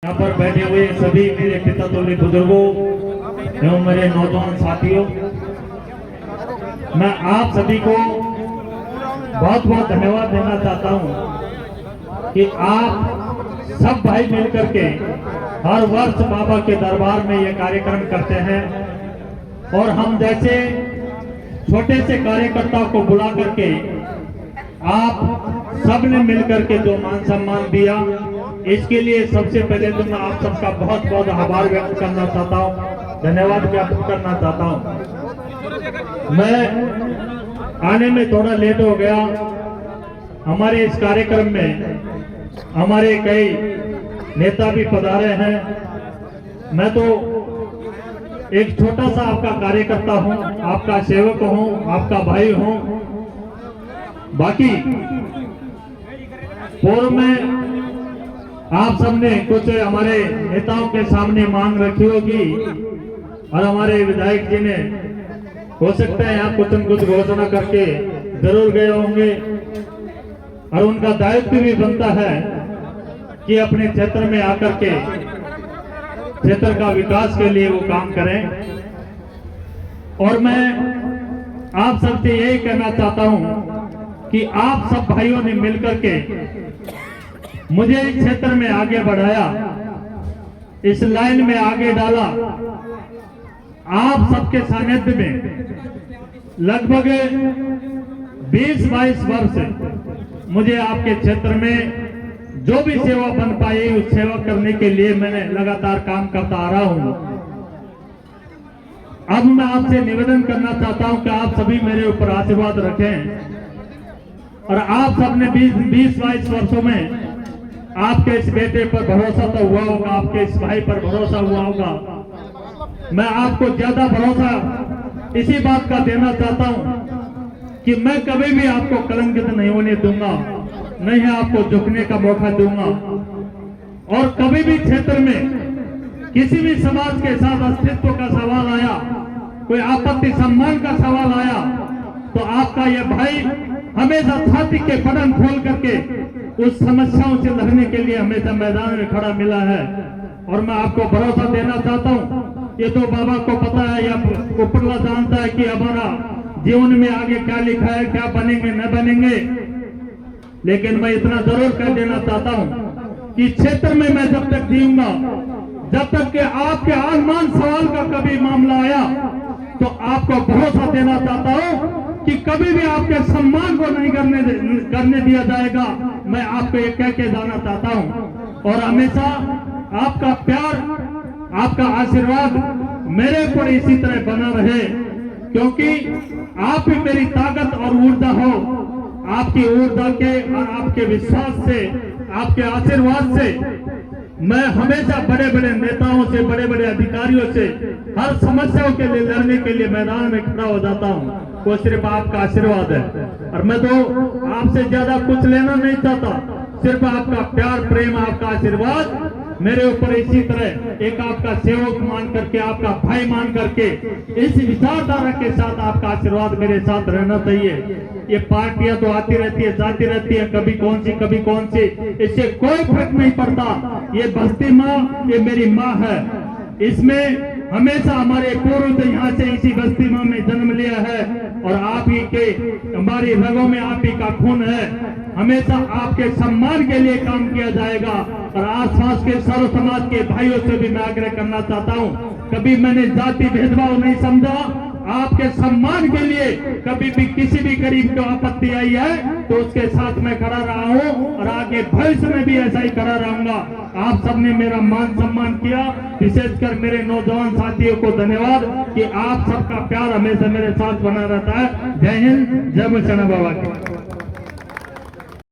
यहाँ पर बैठे हुए सभी मेरे पिता तुल्य बुजुर्गों एवं मेरे नौजवान साथियों, मैं आप सभी को बहुत बहुत धन्यवाद देना चाहता हूँ कि आप सब भाई मिलकर के हर वर्ष बाबा के दरबार में ये कार्यक्रम करते हैं और हम जैसे छोटे से कार्यकर्ता को बुला करके आप सब ने मिलकर के जो मान सम्मान दिया, इसके लिए सबसे पहले तो मैं आप सबका बहुत बहुत आभार व्यक्त करना चाहता हूँ, धन्यवाद व्यक्त करना चाहता हूँ। मैं आने में थोड़ा लेट हो गया। हमारे इस कार्यक्रम में हमारे कई नेता भी पधारे हैं। मैं तो एक छोटा सा आपका कार्यकर्ता हूँ, आपका सेवक हूँ, आपका भाई हूँ। बाकी पूर्व में आप सबने कुछ हमारे नेताओं के सामने मांग रखी होगी और हमारे विधायक जी ने हो सकता है यहाँ कुछ न कुछ घोषणा करके जरूर गए होंगे और उनका दायित्व भी बनता है कि अपने क्षेत्र में आकर के क्षेत्र का विकास के लिए वो काम करें। और मैं आप सबसे यही कहना चाहता हूं कि आप सब भाइयों ने मिलकर के मुझे इस क्षेत्र में आगे बढ़ाया, इस लाइन में आगे डाला। आप सबके सानिध्य में लगभग 20-22 वर्ष मुझे आपके क्षेत्र में जो भी सेवा बन पाई उस सेवा करने के लिए मैंने लगातार काम करता आ रहा हूं। अब मैं आपसे निवेदन करना चाहता हूं कि आप सभी मेरे ऊपर आशीर्वाद रखें और आप सबने 20-22 वर्षों में आपके इस बेटे पर भरोसा तो हुआ होगा, आपके इस भाई पर भरोसा हुआ होगा। मैं आपको ज्यादा भरोसा इसी बात का देना चाहता हूं कि मैं कभी भी आपको कलंकित नहीं होने दूंगा, नहीं आपको झुकने का मौका दूंगा। और कभी भी क्षेत्र में किसी भी समाज के साथ अस्तित्व का सवाल आया, कोई आपत्ति सम्मान का सवाल आया, तो आपका यह भाई हमेशा छाती के बटन खोल करके उस समस्याओं से लड़ने के लिए हमेशा मैदान में खड़ा मिला है। और मैं आपको भरोसा देना चाहता हूं, ये तो बाबा को पता है या ऊपरला जानता है कि हमारा जीवन में आगे क्या लिखा है, क्या बनेंगे न बनेंगे। लेकिन मैं इतना जरूर कह देना चाहता हूं कि क्षेत्र में मैं जब तक जीऊंगा, जब तक कि आपके आसमान सवाल का कभी मामला आया, तो आपको भरोसा देना चाहता हूं कि कभी भी आपके सम्मान को नहीं करने दिया जाएगा। मैं आपको ये कह के जाना चाहता हूं और हमेशा आपका प्यार, आपका आशीर्वाद मेरे ऊपर इसी तरह बना रहे, क्योंकि आप ही मेरी ताकत और ऊर्जा हो। आपकी ऊर्जा के और आपके विश्वास से, आपके आशीर्वाद से मैं हमेशा बड़े बड़े नेताओं से, बड़े बड़े अधिकारियों से हर समस्याओं के लिए लड़ने के लिए मैदान में खड़ा हो जाता हूं। वो सिर्फ आपका आशीर्वाद है और मैं तो आपसे ज्यादा कुछ लेना नहीं चाहता, सिर्फ आपका प्यार, प्रेम, आपका आशीर्वाद मेरे ऊपर इसी तरह एक आपका सेवक मान करके, आपका भाई मान करके, इस विचारधारा के साथ आपका आशीर्वाद मेरे साथ रहना चाहिए। ये पार्टियां तो आती रहती है, जाती रहती है, कभी कौन सी कभी कौन सी, इससे कोई फर्क नहीं पड़ता। ये बस्ती माँ, ये मेरी माँ है। इसमें हमेशा हमारे पूर्वज यहाँ से इसी बस्ती माँ में जन्म लिया है और आप ही के, हमारी रगों में आप ही का खून है। हमेशा आपके सम्मान के लिए काम किया जाएगा और आसपास के सर्व समाज के भाइयों से भी मैं आग्रह करना चाहता हूँ, कभी मैंने जाति भेदभाव नहीं समझा। आपके सम्मान के लिए कभी भी किसी भी गरीब को आपत्ति आई है तो उसके साथ मैं खड़ा रहा हूं और आगे भविष्य में भी ऐसा ही खड़ा रहूंगा। आप सबने मेरा मान सम्मान किया, विशेषकर मेरे नौजवान साथियों को धन्यवाद कि आप सबका प्यार हमेशा मेरे साथ बना रहता है। जय हिंद, जय मुचना बाबा की।